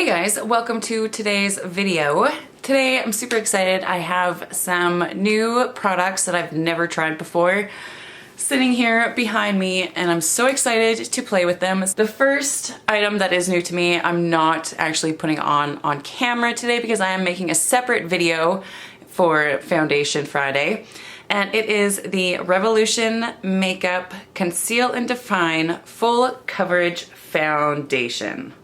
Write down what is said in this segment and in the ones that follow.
Hey guys, welcome to today's video. Today I'm super excited. I have some new products that I've never tried before sitting here behind me, and I'm so excited to play with them. The first item that is new to me, I'm not actually putting on camera today because I am making a separate video for Foundation Friday, and it is the Revolution Makeup Conceal and Define Full Coverage Foundation.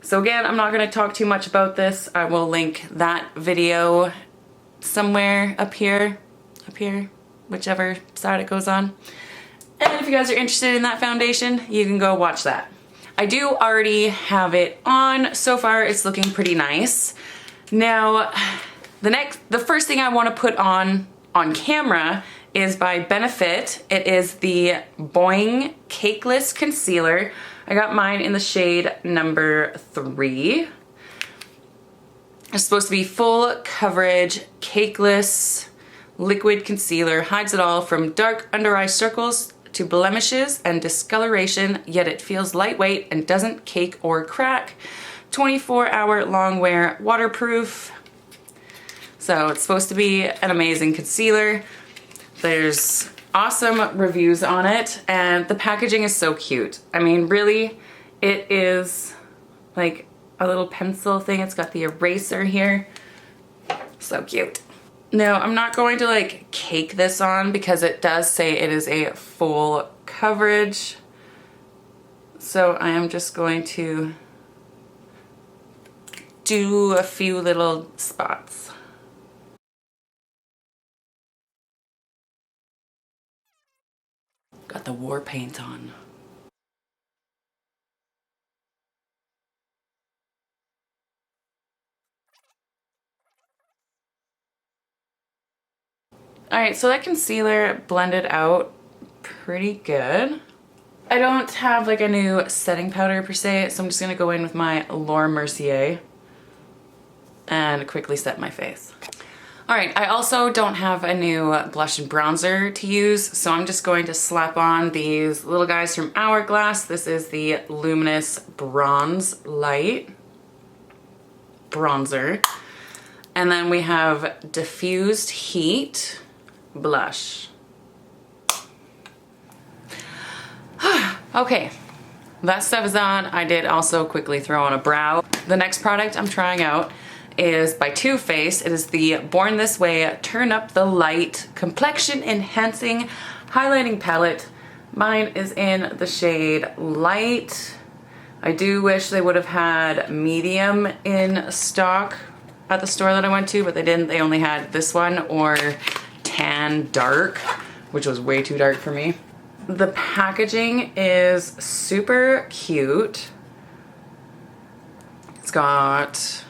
So again, I'm not going to talk too much about this. I will link that video somewhere up here, whichever side it goes on. And if you guys are interested in that foundation, you can go watch that. I do already have it on. So far, it's looking pretty nice. Now, the first thing I want to put on camera is by Benefit. It is the Boing Cakeless Concealer. I got mine in the shade number 3. It's supposed to be full coverage, cakeless, liquid concealer. Hides it all from dark under eye circles to blemishes and discoloration, yet it feels lightweight and doesn't cake or crack. 24-hour long wear, waterproof. So it's supposed to be an amazing concealer. There's awesome reviews on it, and the packaging is so cute. I mean, really, it is like a little pencil thing. It's got the eraser here. So cute. Now, I'm not going to like cake this on because it does say it is a full coverage. So I am just going to do a few little spots. Got the war paint on. Alright, so that concealer blended out pretty good. I don't have like a new setting powder per se, so I'm just gonna go in with my Laura Mercier and quickly set my face. Alright, I also don't have a new blush and bronzer to use, so I'm just going to slap on these little guys from Hourglass. This is the Luminous Bronze Light Bronzer. And then we have Diffused Heat Blush. Okay, that stuff is on. I did also quickly throw on a brow. The next product I'm trying out is by Too Faced. It is the Born This Way Turn Up the Light Complexion Enhancing Highlighting Palette. Mine is in the shade Light. I do wish they would have had medium in stock at the store that I went to, but they didn't. They only had this one or Tan Dark, which was way too dark for me. The packaging is super cute. It's got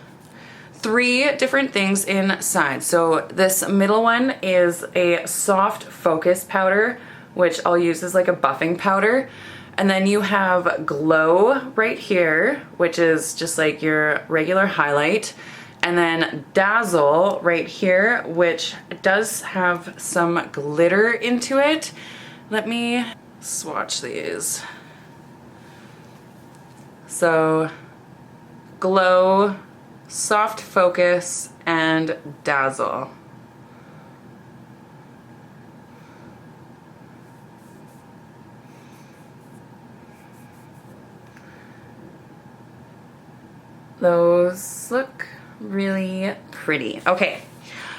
3 different things inside. So this middle one is a soft focus powder, which I'll use as like a buffing powder. And then you have Glow right here, which is just like your regular highlight. And then Dazzle right here, which does have some glitter into it. Let me swatch these. So Glow, Soft Focus, and Dazzle. Those look really pretty. Okay,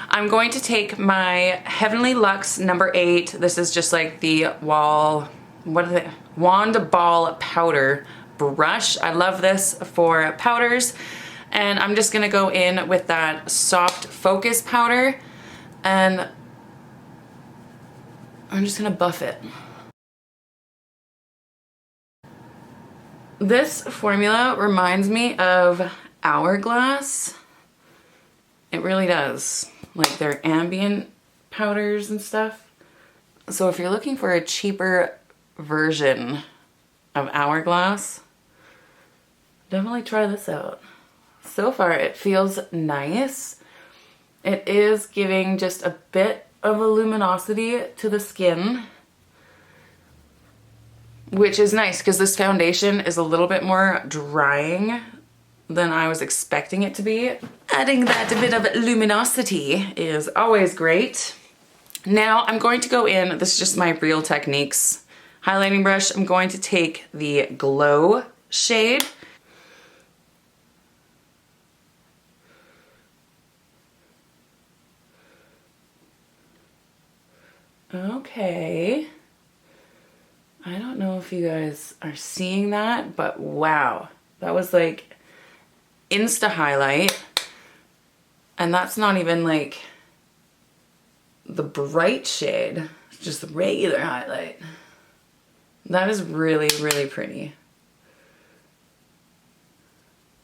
I'm going to take my Heavenly Luxe number 8. This is just like the Wand Ball Powder brush. I love this for powders. And I'm just gonna go in with that soft focus powder, and I'm just gonna buff it. This formula reminds me of Hourglass. It really does. Like their ambient powders and stuff. So if you're looking for a cheaper version of Hourglass, definitely try this out. So far, it feels nice. It is giving just a bit of a luminosity to the skin, which is nice because this foundation is a little bit more drying than I was expecting it to be. Adding that bit of luminosity is always great. Now I'm going to go in, this is just my Real Techniques highlighting brush. I'm going to take the Glow shade. Okay. I don't know if you guys are seeing that, but wow. That was like insta highlight. And that's not even like the bright shade, it's just the regular highlight. That is really, really pretty.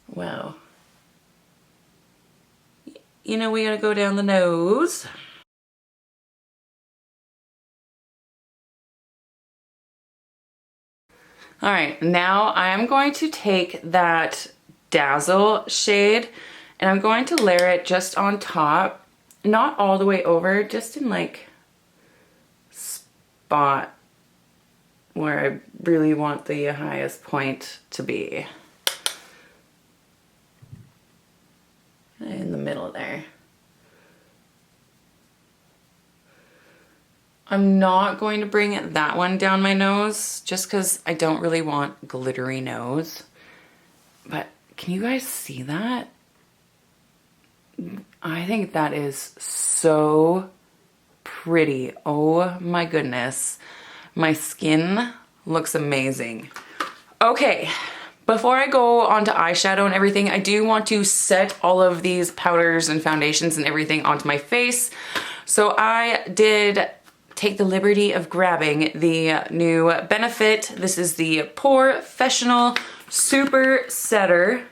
Wow. You know, we gotta go down the nose. All right, now I'm going to take that Dazzle shade and I'm going to layer it just on top, not all the way over, just in like spot where I really want the highest point to be. In the middle there. I'm not going to bring that one down my nose just because I don't really want glittery nose. But can you guys see that? I think that is so pretty. Oh my goodness. My skin looks amazing. Okay, before I go on to eyeshadow and everything, I do want to set all of these powders and foundations and everything onto my face. So I did take the liberty of grabbing the new Benefit. This is the Porefessional Super Setter.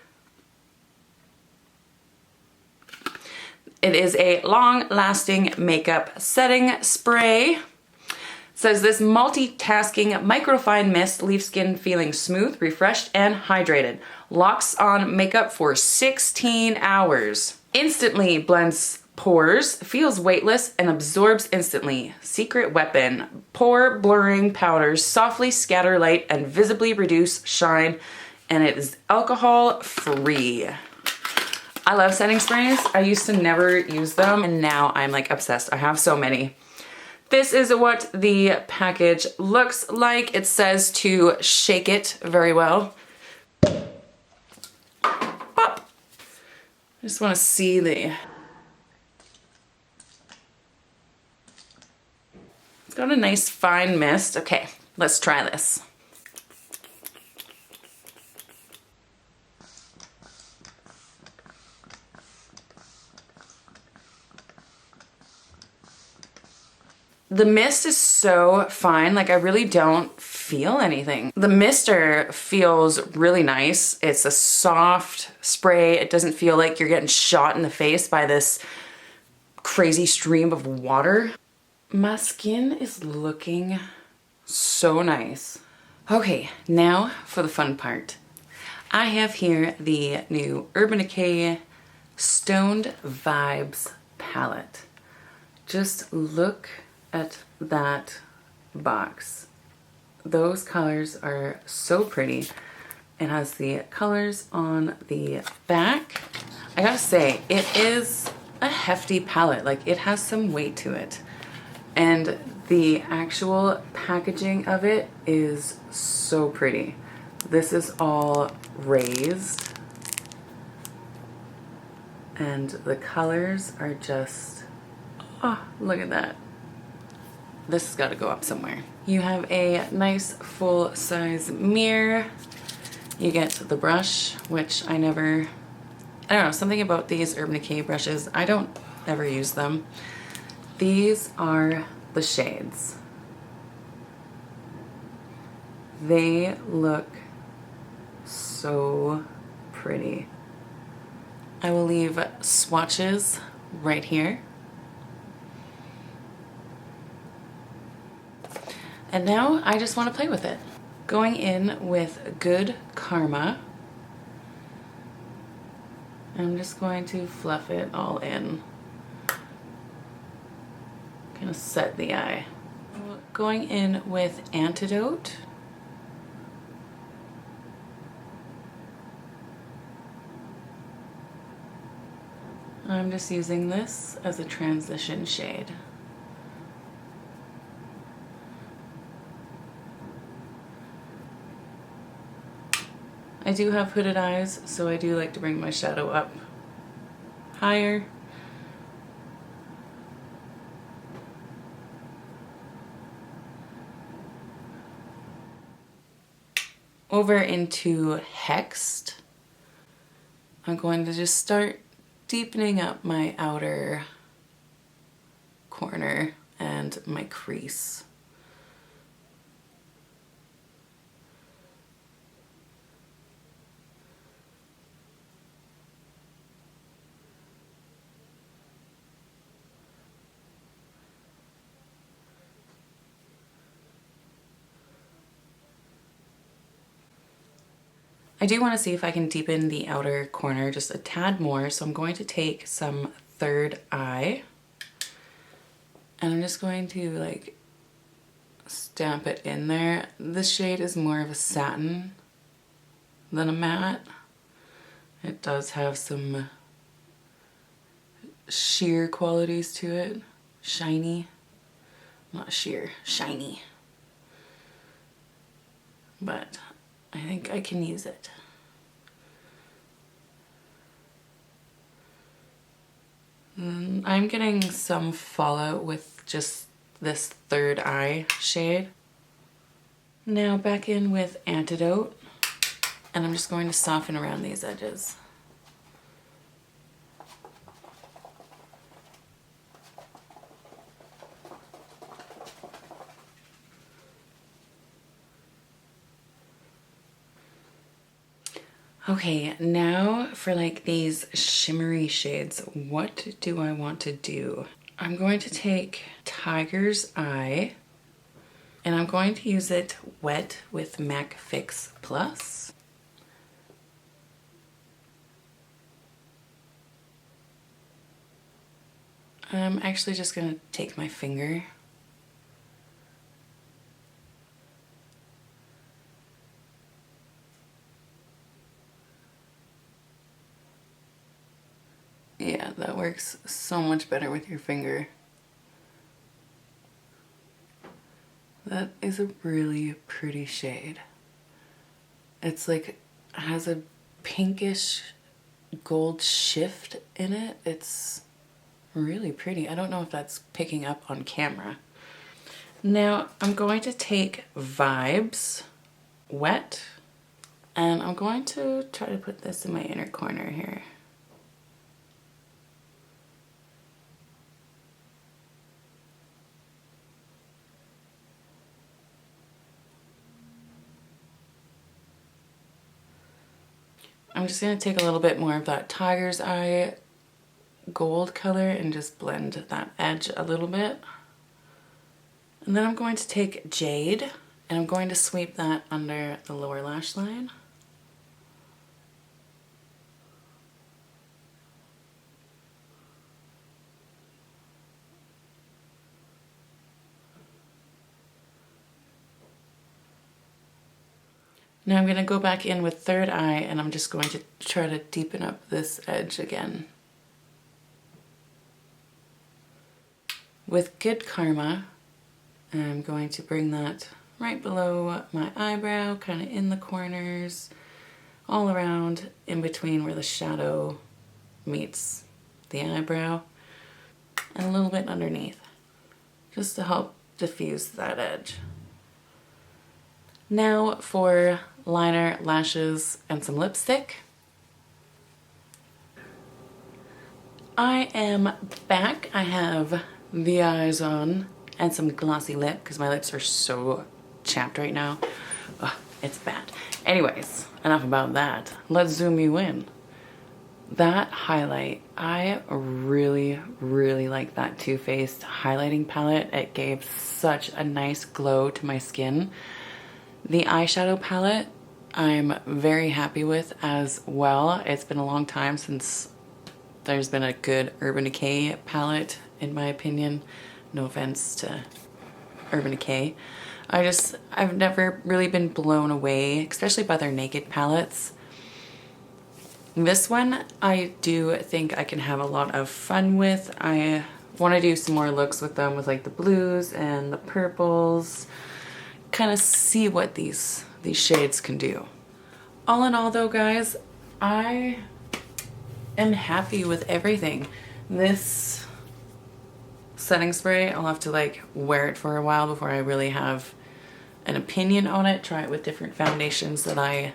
It is a long-lasting makeup setting spray. It says this multitasking microfine mist leaves skin feeling smooth, refreshed, and hydrated. Locks on makeup for 16 hours. Instantly blends pores, feels weightless, and absorbs instantly. Secret weapon. Pore blurring powders softly scatter light and visibly reduce shine, and it is alcohol free. I love setting sprays. I used to never use them and now I'm like obsessed. I have so many. This is what the package looks like. It says to shake it very well. Pop. I just want to see the... It's got a nice fine mist. Okay, let's try this. The mist is so fine, like I really don't feel anything. The mister feels really nice. It's a soft spray. It doesn't feel like you're getting shot in the face by this crazy stream of water. My skin is looking so nice. Okay, now for the fun part. I have here the new Urban Decay Stoned Vibes palette. Just look at that box. Those colors are so pretty. It has the colors on the back. I gotta say, it is a hefty palette. Like, it has some weight to it. And the actual packaging of it is so pretty. This is all raised. And the colors are just, oh, look at that. This has got to go up somewhere. You have a nice full-size mirror. You get the brush, which I don't know, something about these Urban Decay brushes, I don't ever use them. These are the shades. They look so pretty. I will leave swatches right here. And now I just want to play with it. Going in with Good Karma. I'm just going to fluff it all in. Kind of set the eye. Going in with Antidote. I'm just using this as a transition shade. I do have hooded eyes, so I do like to bring my shadow up higher. Over into Hexed, I'm going to just start deepening up my outer corner and my crease. I do want to see if I can deepen the outer corner just a tad more, so I'm going to take some Third Eye and I'm just going to like stamp it in there. This shade is more of a satin than a matte. It does have some sheer qualities to it. Shiny. Not sheer, shiny. But I think I can use it. I'm getting some fallout with just this Third Eye shade. Now back in with Antidote, and I'm just going to soften around these edges. Okay, now for like these shimmery shades, what do I want to do? I'm going to take Tiger's Eye and I'm going to use it wet with MAC Fix Plus. I'm actually just going to take my finger . Yeah, that works so much better with your finger. That is a really pretty shade. It's like, has a pinkish gold shift in it. It's really pretty. I don't know if that's picking up on camera. Now I'm going to take Vibes Wet and I'm going to try to put this in my inner corner here. I'm just going to take a little bit more of that Tiger's Eye gold color and just blend that edge a little bit. And then I'm going to take Jade and I'm going to sweep that under the lower lash line. Now I'm going to go back in with Third Eye and I'm just going to try to deepen up this edge again. With Good Karma, I'm going to bring that right below my eyebrow, kind of in the corners, all around, in between where the shadow meets the eyebrow, and a little bit underneath, just to help diffuse that edge. Now for liner, lashes, and some lipstick. I am back. I have the eyes on and some glossy lip because my lips are so chapped right now. Ugh, it's bad. Anyways, enough about that. Let's zoom you in. That highlight, I really, really like that Too Faced highlighting palette. It gave such a nice glow to my skin. The eyeshadow palette, I'm very happy with as well. It's been a long time since there's been a good Urban Decay palette, in my opinion. No offense to Urban Decay. I've never really been blown away, especially by their Naked palettes. This one I do think I can have a lot of fun with. I want to do some more looks with them, with like the blues and the purples. Kind of see what these shades can do. All in all though, guys, I am happy with everything. This setting spray, I'll have to like wear it for a while before I really have an opinion on it. Try it with different foundations that I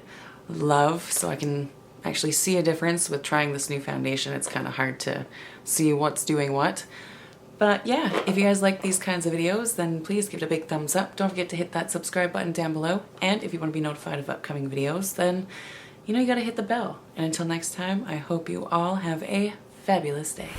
love so I can actually see a difference. With trying this new foundation, it's kind of hard to see what's doing what. But yeah, if you guys like these kinds of videos, then please give it a big thumbs up. Don't forget to hit that subscribe button down below. And if you want to be notified of upcoming videos, then you know you gotta hit the bell. And until next time, I hope you all have a fabulous day.